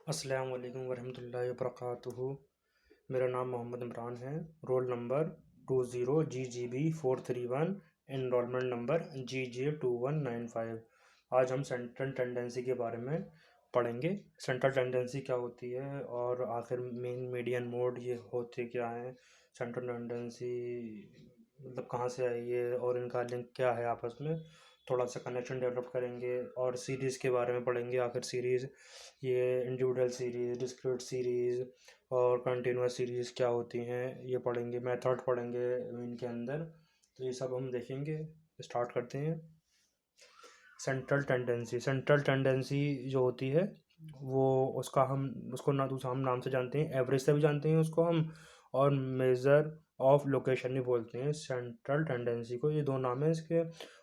अस्सलाम वालेकुम वरहमतुल्लाहि वबरकातुहू। मेरा नाम मोहम्मद इमरान है। Roll number 20GGB431, enrolment number GJ2195। आज हम सेंट्रल टेंडेंसी के बारे में पढ़ेंगे। सेंट्रल टेंडेंसी क्या होती है और आखिर मेन मीडियन मोड ये होते क्या हैं। सेंट्रल टेंडेंसी मतलब कहाँ से आई है और इनका लिंक क्या है आपस में, थोड़ा सा कनेक्शन डेवलप करेंगे और सीरीज़ के बारे में पढ़ेंगे। आखिर सीरीज़ ये इंडिविजुअल सीरीज़, डिस्क्रीट सीरीज़ और कंटिन्यूअस सीरीज़ क्या होती हैं ये पढ़ेंगे। मेथड पढ़ेंगे इनके अंदर, तो ये सब हम देखेंगे। स्टार्ट करते हैं। सेंट्रल टेंडेंसी जो होती है वो उसको हम नाम से जानते हैं, एवरेज से भी जानते हैं उसको हम, और मेजर ऑफ लोकेशन भी बोलते हैं सेंट्रल टेंडेंसी को। ये दो नाम है इसके।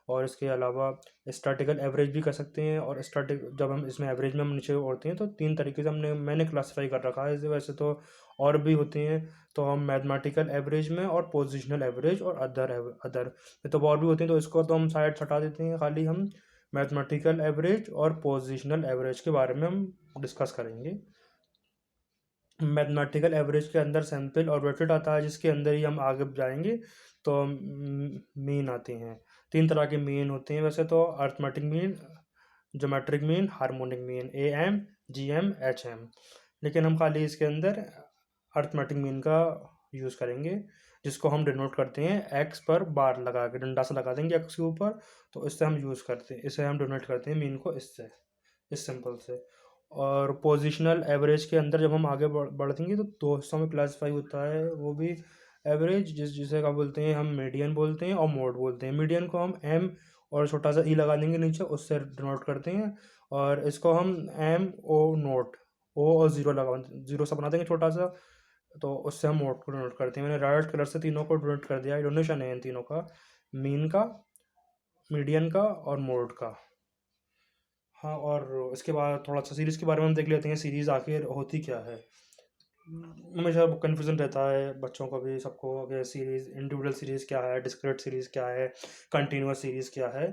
और इसके अलावा स्टैटिकल एवरेज भी कर सकते हैं। और स्टैटिक जब हम इसमें एवरेज में हम नीचे ओढ़ते हैं तो तीन तरीके से मैंने क्लासीफाई कर रखा है इसे। वैसे तो और भी होते हैं, तो हम मैथमेटिकल एवरेज में और पोजिशनल एवरेज और अदर तो और भी होते हैं, तो इसको तो हम साइड हटा देते हैं। खाली हम मैथमेटिकल एवरेज और पोजिशनल एवरेज के बारे में हम डिस्कस करेंगे। मैथमेटिकल एवरेज के अंदर सैंपल और वेटेड आता है, जिसके अंदर ही हम आगे जाएंगे तो मीन आते हैं। तीन तरह के मीन होते हैं वैसे तो: arithmetic mean, geometric mean, harmonic mean, AM, GM, HM। लेकिन हम खाली इसके अंदर अर्थमेटिक मीन का यूज़ करेंगे, जिसको हम डिनोट करते हैं एक्स पर बार लगा के, डंडा से लगा देंगे एक्स के ऊपर, तो इससे हम यूज़ करते हैं, इसे हम डिनोट करते हैं मीन को इससे, इस सिंपल से। और पोजिशनल एवरेज के अंदर जब हम आगे बढ़ेंगे तो दो हिस्सों में क्लासीफाई होता है वो भी एवरेज, जिसे क्या बोलते हैं हम, मीडियन बोलते हैं और मोड बोलते हैं। मीडियन को हम M और छोटा सा ई लगा देंगे नीचे, उससे डिनोट करते हैं। और इसको हम MO O और ज़ीरो लगा, ज़ीरो सा बना देंगे छोटा सा, तो उससे हम मोड को डिनोट करते हैं। मैंने रेड कलर से तीनों को डिनोट कर दिया, डोनेशन है इन तीनों का, मीन का, मीडियन का और मोड का। हाँ, और इसके बाद थोड़ा सा सीरीज़ के बारे में हम देख लेते हैं। सीरीज़ आखिर होती क्या है। हमेशा कन्फ्यूज़न रहता है बच्चों को भी, सबको, कि सीरीज़ इंडिविजुअल सीरीज़ क्या है, डिस्क्रीट सीरीज़ क्या है, कंटिन्यूअस सीरीज़ क्या है।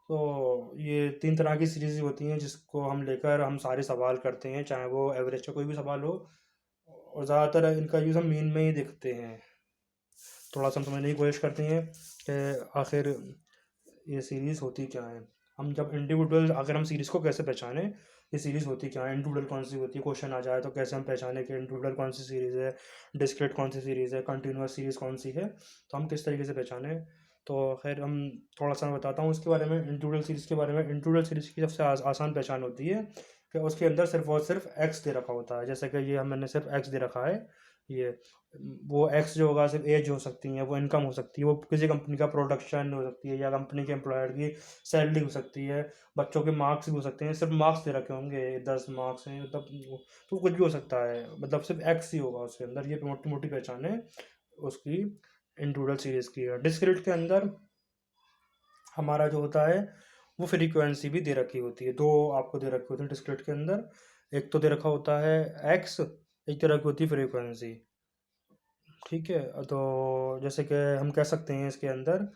तो ये तीन तरह की सीरीज़ होती हैं जिसको हम लेकर हम सारे सवाल करते हैं, चाहे वो एवरेज का कोई भी सवाल हो। और ज़्यादातर इनका यूज़ हम मीन में ही देखते हैं। थोड़ा सा हम समझने की कोशिश करते हैं कि आखिर ये सीरीज़ होती क्या है। हम जब इंडिविजुअल, अगर हम सीरीज़ को कैसे पहचाने, ये सीरीज़ होती क्या है, इंडिविजुअल कौन सी होती है, क्वेश्चन आ जाए तो कैसे हम पहचाने कि इंडिविजुअल कौन सी सीरीज़ है, डिस्क्रीट कौन सी सीरीज़ है, कंटिन्यूअस सीरीज़ कौन सी है, तो हम किस तरीके से पहचाने। तो खैर हम थोड़ा सा बताता हूँ उसके बारे में, इंडिविजुअल सीरीज़ के बारे में। इंडिविजुअल सीरीज़ की सबसे आसान पहचान होती है कि उसके अंदर सिर्फ और सिर्फ एक्स दे रखा होता है। जैसे कि ये मैंने सिर्फ एक्स दे रखा है। ये वो एक्स जो होगा सिर्फ एज हो सकती है, वो इनकम हो सकती है, वो किसी कंपनी का प्रोडक्शन हो सकती है, या कंपनी के एम्प्लॉयर की सैलरी हो सकती है, बच्चों के मार्क्स भी हो सकते हैं। सिर्फ मार्क्स दे रखे होंगे, 10 मार्क्स हैं मतलब, तो कुछ भी हो सकता है, मतलब सिर्फ एक्स ही होगा उसके अंदर। ये मोटी मोटी पहचान है उसकी इंडिविजुअल सीरीज की है। डिस्क्रीट के अंदर हमारा जो होता है वो फ्रीक्वेंसी भी दे रखी होती है, दो आपको दे रखी होती है डिस्क्रीट के अंदर। एक तो दे रखा होता है एक्स, एक दे रखी होती है फ्रीक्वेंसी। ठीक है, तो जैसे कि हम कह सकते हैं इसके अंदर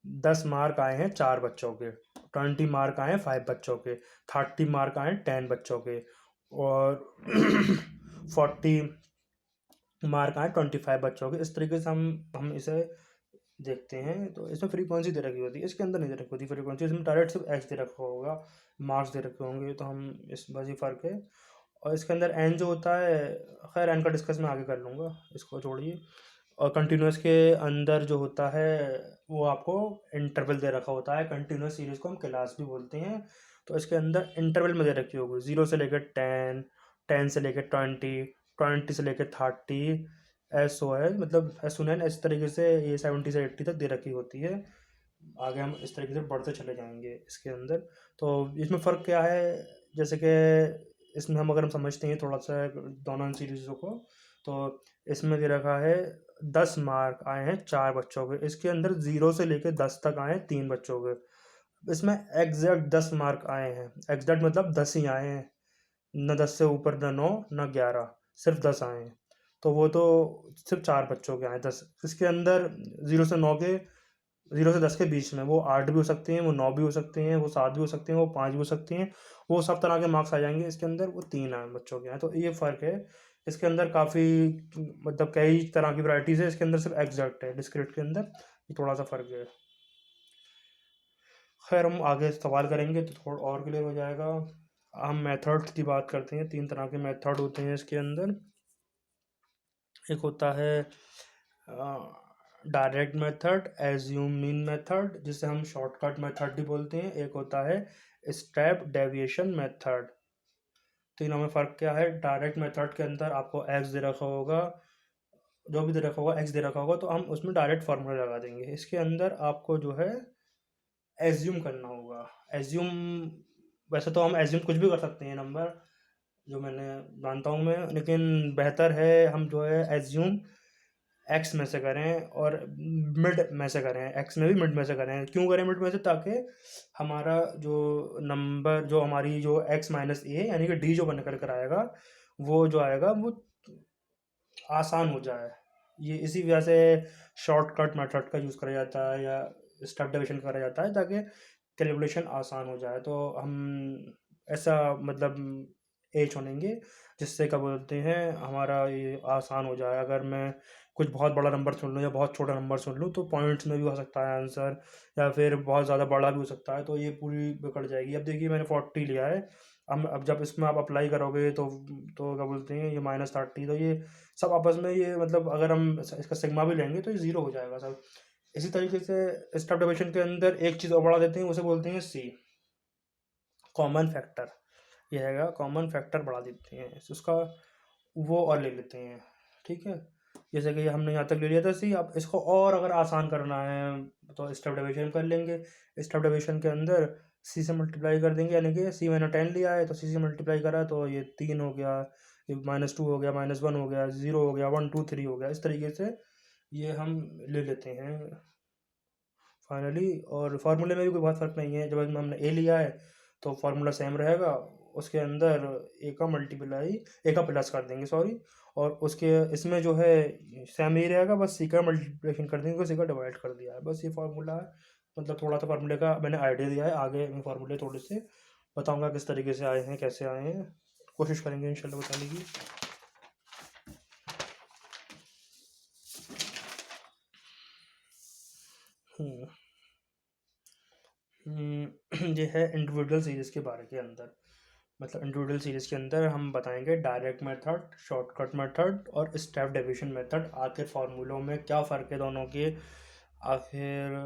10 मार्क आए हैं 4 बच्चों के, 20 मार्क आए हैं 5 बच्चों के, 30 मार्क आए हैं 10 बच्चों के, और 40 मार्क आए 25 बच्चों के। इस तरीके से हम इसे देखते हैं। तो इसमें फ्रीक्वेंसी दे रखी होती है, इसके अंदर नहीं दे रखी होती फ्रीक्वेंसी, इसमें डायरेक्ट सिर्फ एक्स दे रखा होगा, मार्क्स दे रखे होंगे। तो हम इस बस ये फ़र्क है। और इसके अंदर एन जो होता है, खैर एन का डिस्कस मैं आगे कर लूँगा, इसको छोड़िए। और कंटिन्यूस के अंदर जो होता है वो आपको इंटरवल दे रखा होता है। कंटिन्यूस सीरीज़ को हम क्लास भी बोलते हैं। तो इसके अंदर इंटरवल में दे रखी होगी, 0 से लेकर 10, 10 से लेकर 20, 20 से लेकर 30, SO है मतलब SUN, इस तरीके से ये 70 से 80 तक दे रखी होती है। आगे हम इस तरीके से बढ़ते चले जाएंगे इसके अंदर। तो इसमें फ़र्क क्या है, जैसे कि इसमें हम अगर हम समझते हैं थोड़ा सा दोनों सीरीज़ों को, तो इसमें दे रखा है 10 मार्क आए हैं 4 बच्चों के, इसके अंदर 0 से लेकर 10 तक आए हैं 3 बच्चों के। इसमें एग्जैक्ट 10 मार्क आए हैं, एग्जैक्ट मतलब 10 ही आए हैं, न 10 से ऊपर, न 9, न 11, सिर्फ 10 आए हैं। तो वो तो सिर्फ 4 बच्चों के आए 10। इसके अंदर 0 से 9 के 0 से 10 के बीच में, वो 8 भी हो सकते हैं, वो 9 भी हो सकते हैं, वो 7 भी हो सकते हैं, वो 5 भी हो सकते हैं, वो सब तरह के मार्क्स आ जाएंगे इसके अंदर, वो 3 हैं बच्चों के यहाँ। तो ये फ़र्क है इसके अंदर काफ़ी, मतलब कई तरह की वैरायटीज़ है इसके अंदर, सिर्फ एग्जैक्ट है डिस्क्रिट के अंदर, ये थोड़ा सा फ़र्क है। खैर हम आगे सवाल करेंगे तो थोड़ा और क्लियर हो जाएगा। हम मेथड्स की बात करते हैं, 3 तरह के मेथड होते हैं इसके अंदर। एक होता है direct method, assume mean method, जिसे हम शॉर्टकट मेथड भी बोलते हैं। एक होता है स्टेप डेविएशन मेथड। तीनों में फ़र्क क्या है? डायरेक्ट मेथड के अंदर आपको एक्स दे रखा होगा, जो भी दे रखा होगा एक्स दे रखा होगा, तो हम उसमें डायरेक्ट फार्मूला लगा देंगे। इसके अंदर आपको जो है एज्यूम करना होगा। एज्यूम, वैसे तो हम एज्यूम कुछ भी कर सकते हैं नंबर, जो मैंने मानता हूँ मैं, लेकिन बेहतर है हम जो है एज्यूम एक्स में से करें और मिड में से करें, एक्स में भी मिड में से करें। क्यों करें मिड में से? ताकि हमारा जो नंबर, जो हमारी जो एक्स माइनस ए यानी कि डी जो बन कर आएगा, वो जो आएगा वो आसान हो जाए। ये इसी वजह से शॉर्टकट मेथड का यूज़ करा जाता है या स्टेप डिवीजन करा जाता है, ताकि कैलकुलेशन आसान हो जाए। तो हम ऐसा मतलब ए चुनेंगे जिससे क्या बोलते हैं हमारा ये आसान हो जाए। अगर मैं कुछ बहुत बड़ा नंबर चुन लूँ या बहुत छोटा नंबर चुन लूँ तो पॉइंट्स में भी हो सकता है आंसर, या फिर बहुत ज़्यादा बड़ा भी हो सकता है, तो ये पूरी बिगड़ जाएगी। अब देखिए मैंने 40 लिया है, अब जब इसमें आप अप्लाई करोगे तो क्या बोलते हैं ये -30, तो ये सब आपस में ये मतलब अगर हम इसका सिग्मा भी लेंगे तो ये ज़ीरो हो जाएगा सब। इसी तरीके से स्टेप डिवीजन के अंदर एक चीज़ और बढ़ा देते हैं, उसे बोलते हैं सी, कॉमन फैक्टर। ये हैगा कॉमन फैक्टर बढ़ा देते हैं उसका, वो और ले लेते हैं। ठीक है, जैसे कि हमने यहाँ तक ले लिया था सी। अब इसको और अगर आसान करना है तो स्टेप डिवीजन कर लेंगे। स्टेप डिवीजन के अंदर सी से मल्टीप्लाई कर देंगे, यानी कि सी मैंने 10 लिया है तो सी से मल्टीप्लाई करा तो ये 3 हो गया, ये -2 हो गया, -1 हो गया, 0 हो गया, 1 2 3 हो गया। इस तरीके से ये हम ले लेते हैं फाइनली। और फार्मूले में भी कोई बहुत फ़र्क नहीं है, जब हमने ए लिया है तो फार्मूला सेम रहेगा, उसके अंदर ए का मल्टीप्लाई, ए का प्लस कर देंगे सॉरी, और उसके इसमें जो है सेम ही रहेगा, बस सी का मल्टीप्लिकेशन कर देंगे, सी का डिवाइड कर दिया है, बस ये फार्मूला है। मतलब थोड़ा सा फार्मूले का मैंने आइडिया दिया है, आगे मैं फार्मूले थोड़े से बताऊंगा किस तरीके से आए हैं, कैसे आए हैं, कोशिश करेंगे इंशाल्लाह बताने की। हम्म ये है इंडिविजुअल सीरीज़ के बारे के अंदर। मतलब इंडिविजुअल सीरीज़ के अंदर हम बताएंगे डायरेक्ट मेथड, शॉर्टकट मेथड और स्टेप डेविएशन मेथड। आखिर फार्मूलों में क्या फ़र्क है दोनों के, आखिर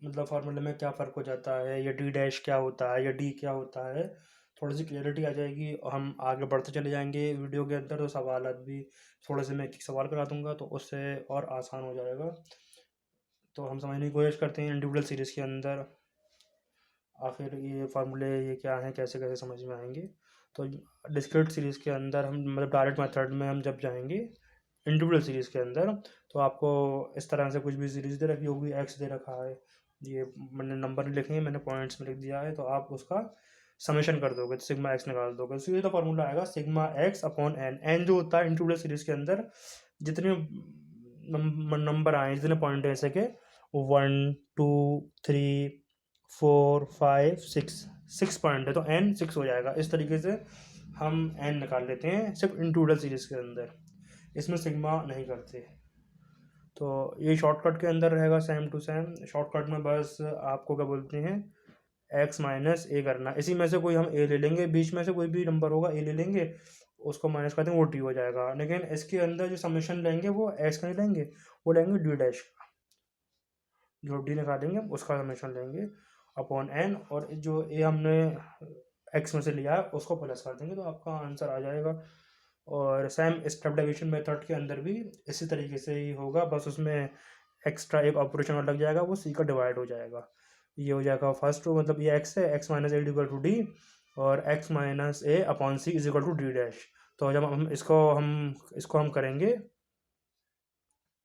मतलब फार्मूले में क्या फ़र्क हो जाता है, या डी डैश क्या होता है या डी क्या होता है, थोड़ी सी क्लियरिटी आ जाएगी। और हम आगे बढ़ते चले जाएंगे वीडियो के अंदर, तो सवाल भी थोड़े से मैं एक सवाल करा दूंगा तो उससे और आसान हो जाएगा। तो हम समझने की कोशिश करते हैं इंडिविजुअल सीरीज़ के अंदर आखिर ये फार्मूले ये क्या हैं, कैसे कैसे समझ में आएंगे। तो डिस्क्रीट सीरीज़ के अंदर हम मतलब डायरेक्ट मेथड में हम जब जाएंगे इंडिविजुअल सीरीज़ के अंदर, तो आपको इस तरह से कुछ भी सीरीज़ दे रखी होगी, एक्स दे रखा है, ये मैंने नंबर नहीं लिखे हैं, मैंने पॉइंट्स में लिख दिया है, तो आप उसका समेशन कर दोगे तो सिग्मा एक्स निकाल दोगे, तो ये तो फार्मूला आएगा sigma x upon n. N जो होता है इंडिविजुअल सीरीज़ के अंदर जितने नंबर आए, जितने पॉइंट हैं, जैसे कि 1 2 3 4 5 6, 6 पॉइंट है तो एन 6 हो जाएगा। इस तरीके से हम एन निकाल लेते हैं सिर्फ इंडिविजुअल सीरीज़ के अंदर, इसमें सिग्मा नहीं करते। तो ये शॉर्टकट के अंदर रहेगा सेम टू सेम। शॉर्टकट में बस आपको क्या बोलते हैं एक्स माइनस ए करना, इसी में से कोई हम ए ले लेंगे, बीच में से कोई भी नंबर होगा ए ले लेंगे, उसको माइनस करते हैं वो टी हो जाएगा। लेकिन इसके अंदर जो समेशन लेंगे वो एक्स का नहीं लेंगे, वो लेंगे डी डैश का, जो डी निकालेंगे उसका समेशन लेंगे अपॉन एन, और जो ए हमने एक्स में से लिया है उसको प्लस कर देंगे तो आपका आंसर आ जाएगा। और सेम स्टेप डिवीजन मेथड के अंदर भी इसी तरीके से ही होगा, बस उसमें एक्स्ट्रा एक ऑपरेशन और लग जाएगा, वो सी का डिवाइड हो जाएगा। ये हो जाएगा फर्स्ट रो, मतलब ये एक्स है, X minus A equal to D, और X minus A upon C is equal to D dash. तो जब हम इसको करेंगे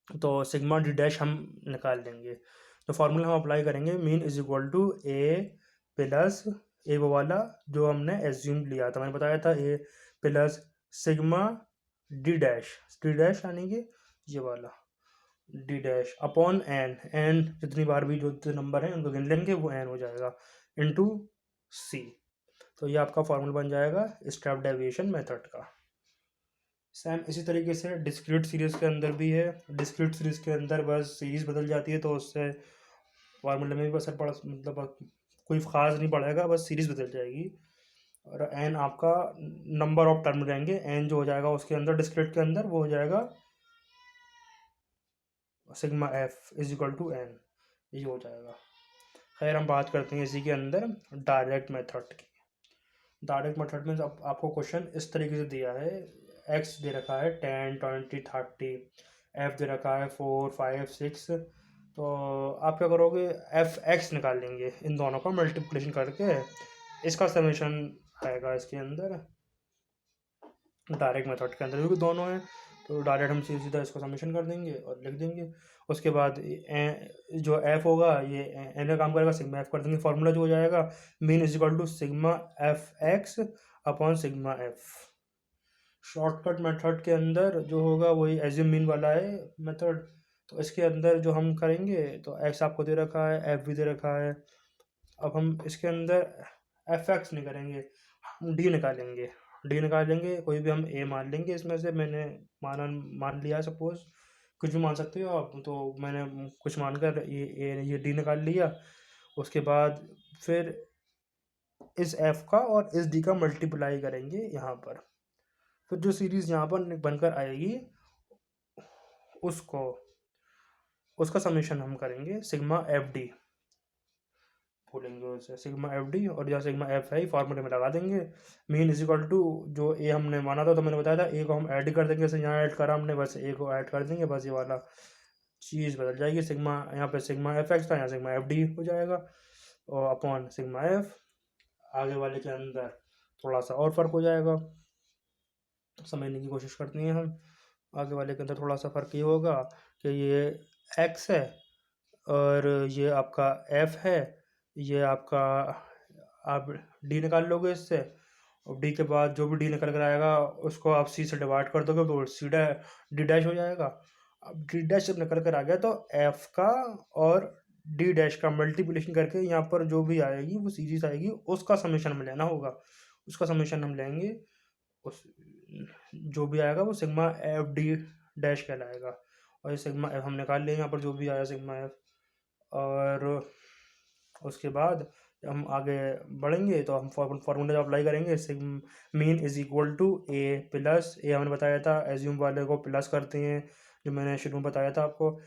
तो सिग्मा डी डैश हम निकाल लेंगे। तो फार्मूला हम अप्लाई करेंगे, mean is equal to A plus A वो वाला जो हमने एज्यूम लिया था, मैंने बताया था A plus sigma D dash, D dash यानी कि ये वाला, डी डैश अपॉन एन जितनी बार भी जो नंबर हैं उनको गिन लेंगे वो एन हो जाएगा इनटू सी। तो ये आपका फॉर्मूला बन जाएगा स्टेप डेविएशन मेथड का। सेम इसी तरीके से डिस्क्रीट सीरीज़ के अंदर भी है। डिस्क्रीट सीरीज़ के अंदर बस सीरीज़ बदल जाती है तो उससे फार्मूले में भी असर पड़ा, मतलब कोई ख़ास नहीं पड़ेगा, बस सीरीज़ बदल जाएगी। और एन आपका नंबर ऑफ टर्म रहेंगे, एन जो हो जाएगा उसके अंदर डिस्क्रीट के अंदर वो हो जाएगा sigma f is equal to n, ये हो जाएगा। खैर हम बात करते हैं इसी के अंदर डायरेक्ट मेथड की। डायरेक्ट मेथड में आपको क्वेश्चन इस तरीके से दिया है, एक्स दे रखा है 10 20 30, एफ दे रखा है 4 5 6। तो आप क्या करोगे, एफ एक्स निकाल लेंगे, इन दोनों का मल्टीप्लिकेशन करके इसका समेशन आएगा इसके अंदर डायरेक्ट मेथड के अंदर, क्योंकि दोनों हैं तो डायरेक्ट हम सीधा इसको समेशन कर देंगे और लिख देंगे। उसके बाद जो एफ होगा ये एन का काम करेगा, सिग्मा एफ कर देंगे। फार्मूला जो हो जाएगा mean is equal to sigma f x upon sigma f. Shortcut method के अंदर जो होगा वही एज्यूम मीन वाला है मेथड। तो इसके अंदर जो हम करेंगे तो एक्स आपको दे रखा है, एफ भी दे रखा है। अब हम इसके अंदर एफ एक्स नहीं करेंगे, हम डी निकालेंगे। डी निकालेंगे, कोई भी हम ए मान लेंगे इसमें से, मैंने मान लिया सपोज, कुछ भी मान सकते हो आप, तो मैंने कुछ मानकर ये डी निकाल लिया। उसके बाद फिर इस एफ का और इस डी का मल्टीप्लाई करेंगे यहाँ पर, फिर जो सीरीज़ यहाँ पर बनकर आएगी उसका समेशन हम करेंगे सिग्मा एफ डी, बोलेंगे उसे सिग्मा एफ डी, और या सिग्मा एफ आई फार्मूले में लगा देंगे। मीन इज इक्वल टू जो ए हमने माना था, तो मैंने बताया था ए को हम ऐड कर देंगे, जैसे यहाँ ऐड करा हमने, बस ए को ऐड कर देंगे, बस ये वाला चीज़ बदल जाएगी। सिग्मा यहाँ पे सिग्मा एफ एक्स था, यहाँ सिग्मा एफ डी हो जाएगा, और अपॉन सिग्मा एफ। आगे वाले के अंदर थोड़ा सा और फ़र्क हो जाएगा, समझने की कोशिश करते हैं हम। आगे वाले के अंदर थोड़ा सा फ़र्क ये होगा कि ये एक्स है और ये आपका एफ है, ये आपका आप डी निकाल लोगे इससे, और डी के बाद जो भी डी निकल कर आएगा उसको आप सी से डिवाइड कर दोगे तो सीधा डी डैश हो जाएगा। अब डी डैश जब निकल कर आ गया तो एफ का और डी डैश का मल्टीप्लिकेशन करके यहाँ पर जो भी आएगी वो सीरीज आएगी, उसका समेशन हमें लेना होगा। उसका समेशन हम लेंगे, उस जो भी आएगा वो सिग्मा एफ डी डैश कहलाएगा। और ये सिग्मा एफ हम निकाल लें यहाँ पर जो भी आया सिग्मा एफ। और उसके बाद हम आगे बढ़ेंगे तो हम फार्मूला जब अप्लाई करेंगे, sigma mean is equal to A plus, A हमने बताया था एज्यूम वाले को प्लस करते हैं, जो मैंने शुरू में बताया था आपको,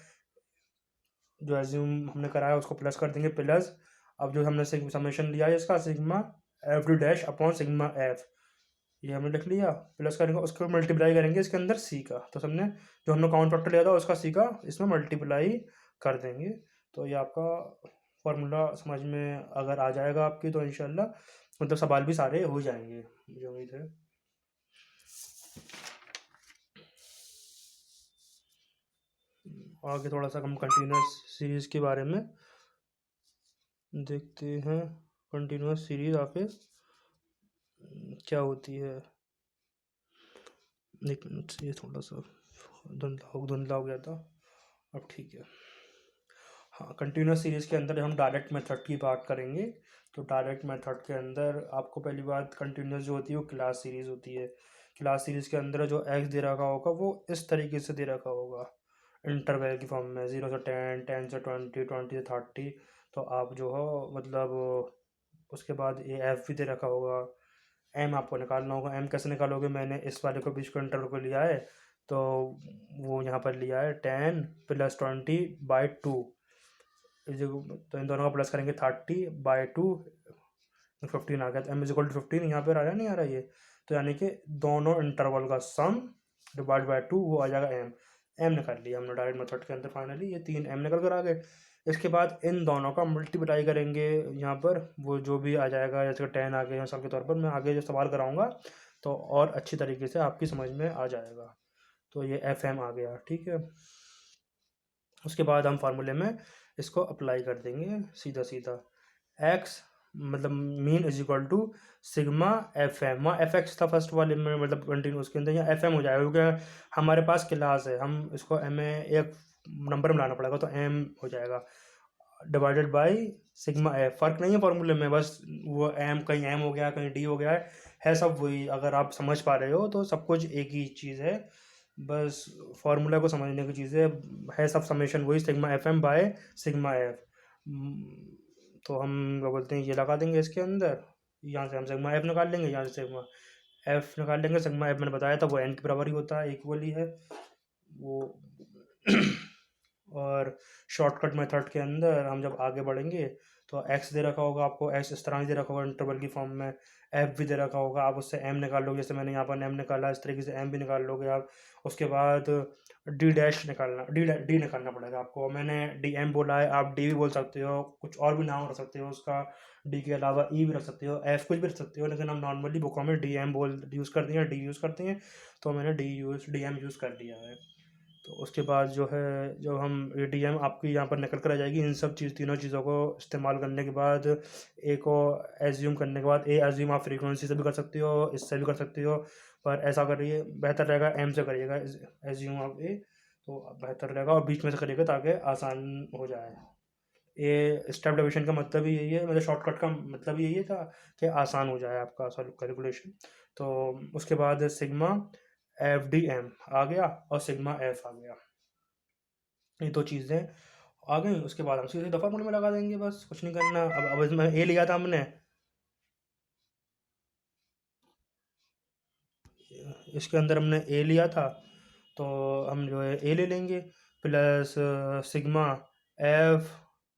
जो एज्यूम हमने कराया उसको प्लस कर देंगे प्लस। अब जो हमने समेशन लिया है इसका sigma f D dash upon sigma F, ये हमने लिख लिया, प्लस करेंगे उसको मल्टीप्लाई करेंगे इसके अंदर सी का, तो हमने जो हमने काउंट फैक्टर लिया था उसका सी का इसमें मल्टीप्लाई कर देंगे। तो ये आपका फार्मूला समझ में अगर आ जाएगा आपकी तो इंशाल्लाह मतलब सवाल भी सारे हो जाएंगे, मुझे उम्मीद है। आगे थोड़ा सा हम कंटिन्यूस सीरीज़ के बारे में देखते हैं। कंटिन्यूस सीरीज आखिर क्या होती है, एक मिनट से ये थोड़ा सा धुंधला हो गया था, अब ठीक है। हाँ, कंटिन्यूस सीरीज़ के अंदर हम डायरेक्ट मेथड की बात करेंगे। तो डायरेक्ट मेथड के अंदर आपको पहली बात कंटिन्यूस जो होती है वो क्लास सीरीज़ होती है। क्लास सीरीज़ के अंदर जो एक्स दे रखा होगा वो इस तरीके से दे रखा होगा, इंटरवल की फॉर्म में 0 से 10, 10 से 20, 20 से 30। तो आप जो हो मतलब उसके बाद ये एफ भी दे रखा होगा। एम आपको निकालना होगा, एम कैसे निकालोगे, मैंने इस वाले को बीच को इंटरवल को लिया है, तो वो यहाँ पर लिया है 10 + 20/2, तो इन दोनों का प्लस करेंगे 30/2, 15 आ गया। तो एम इज इक्वल टू 15 यहाँ पर आ रहा है, नहीं आ रहा ये, तो यानी कि दोनों इंटरवल का सम डिवाइड बाय 2 वो आ जाएगा एम। एम निकाल लिया हमने डायरेक्ट मेथड के अंदर, फाइनली ये 3 एम निकल कर आ गए। इसके बाद इन दोनों का मल्टीप्लाई करेंगे यहाँ पर, वो जो भी आ जाएगा, जैसे 10 आ गए मिसाल के तौर पर, मैं आगे जो सवाल कराऊंगा तो और अच्छी तरीके से आपकी समझ में आ जाएगा। तो ये एफ एम आ गया, ठीक है। उसके बाद हम फार्मूले में इसको अप्लाई कर देंगे सीधा सीधा, एक्स मतलब mean is equal to sigma f m, वहाँ एफ एक्स था फर्स्ट वाले में मतलब कंटिन्यूस के अंदर, यहाँ एफ एम हो जाएगा क्योंकि हमारे पास क्लास है, हम इसको एम ए एक नंबर में लाना पड़ेगा, तो एम हो जाएगा डिवाइडेड बाई सिग्मा एफ। फ़र्क नहीं है फॉर्मूले में, बस वो एम कहीं एम हो गया कहीं डी हो गया है सब वही। अगर आप समझ पा रहे हो तो सब कुछ एक ही चीज़ है, बस फार्मूला को समझने की चीज़ है सब समेशन वही sigma f m by sigma f. तो हम क्या बोलते हैं ये लगा देंगे इसके अंदर, यहाँ से हम सिग्मा एफ निकाल लेंगे, यहाँ से सिग्मा एफ निकाल लेंगे। सिग्मा एफ मैंने बताया था वो एन के बराबर ही होता है, इक्वल ही है वो। और शॉर्टकट मेथड के अंदर हम जब आगे बढ़ेंगे तो एक्स दे रखा होगा आपको, एक्स इस तरह ही दे रखा होगा इंटरवल की फॉर्म में, एफ भी दे रखा होगा, आप उससे एम निकाल लोगे, जैसे मैंने यहाँ पर एम निकाला इस तरीके से एम भी निकाल लोगे आप। उसके बाद डी डैश निकालना, डी निकालना पड़ेगा आपको। मैंने डी एम बोला है, आप डी भी बोल सकते हो, कुछ और भी नाम रख सकते हो उसका, डी के अलावा ई भी रख सकते हो, एफ कुछ भी रख सकते हो, लेकिन हम नॉर्मली बुकों में डी एम बोल यूज़ करते हैं, डी यूज़ करते हैं, तो मैंने डी एम यूज़ कर दिया है। तो उसके बाद जो है जब हम ए डी एम आपकी यहाँ पर निकल कर आ जाएगी, इन सब तीनों चीज़ों को इस्तेमाल करने के बाद, ए को एज्यूम करने के बाद, ए एज्यूम आप फ्रीक्वेंसी से भी कर सकते हो, इससे भी कर सकते हो, पर ऐसा करिए बेहतर रहेगा एम से करिएगा एज्यूम आप ए, तो बेहतर रहेगा, और बीच में से करिएगा ताकि आसान हो जाए। ये स्टेप डिवीजन का मतलब ही यही है, मतलब शॉर्टकट का मतलब ही यही है था कि आसान हो जाए आपका कैलकुलेशन। तो उसके बाद सिग्मा एफ डी एम आ गया और सिग्मा एफ आ गया, ये दो चीज़ें आ गई। उसके बाद हम सीधे दफ़ा फॉर्मूले में लगा देंगे, बस कुछ नहीं करना। अब इसमें ए लिया था हमने, इसके अंदर हमने ए लिया था, तो हम जो है ए ले लेंगे plus sigma f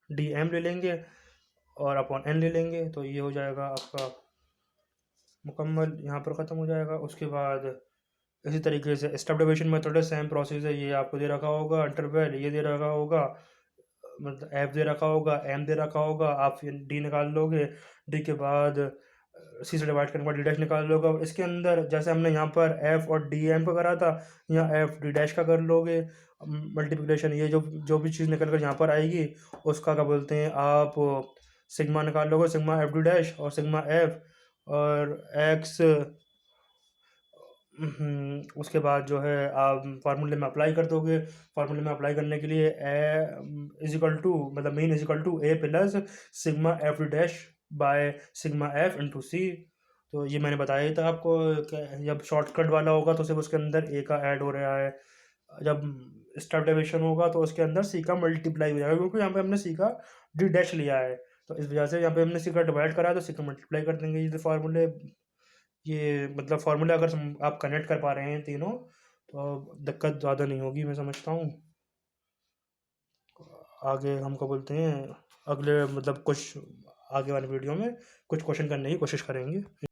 d m ले लेंगे और अपॉन एन ले लेंगे, तो ये हो जाएगा आपका मुकम्मल, यहाँ पर ख़त्म हो जाएगा। उसके बाद इसी तरीके से स्टेप डिवीजन मेथड है, सेम प्रोसेस है, ये आपको दे रखा होगा इंटरवल, ये दे रखा होगा, मतलब एफ दे रखा होगा, एम दे रखा होगा, आप फिर डी निकाल लोगे, डी के बाद सी से डिवाइड करने के बाद डी डैश निकाल लोगे। अब इसके अंदर जैसे हमने यहाँ पर एफ और डी एम का करा था, यहाँ एफ डी डैश का कर लोगे मल्टीप्लिकेशन, ये जो जो भी चीज़ निकल कर यहाँ पर आएगी उसका क्या बोलते हैं आप सिग्मा निकाल लोगे, सिग्मा एफ डी डैश और सिग्मा एफ और एक्स। उसके बाद जो है आप फार्मूले में अप्लाई कर दोगे। फार्मूले में अप्लाई करने के लिए ए इज इक्वल टू, मतलब mean is equal to A plus sigma F dash by sigma F into C. तो ये मैंने बताया ही था आपको कि जब शॉर्टकट वाला होगा तो सिर्फ उसके अंदर ए का ऐड हो रहा है, जब स्टेप डेविएशन होगा तो उसके अंदर सी का मल्टीप्लाई हो जाएगा, क्योंकि यहाँ पे हमने सी का डी डैश लिया है, तो इस वजह से यहाँ पे हमने सी का डिवाइड करा है तो सी का मल्टीप्लाई कर देंगे। ये फार्मूले, ये मतलब फार्मूला अगर आप कनेक्ट कर पा रहे हैं तीनों तो दिक्कत ज़्यादा नहीं होगी, मैं समझता हूँ। आगे हमको बोलते हैं अगले मतलब कुछ आगे वाली वीडियो में कुछ क्वेश्चन करने की कोशिश करेंगे।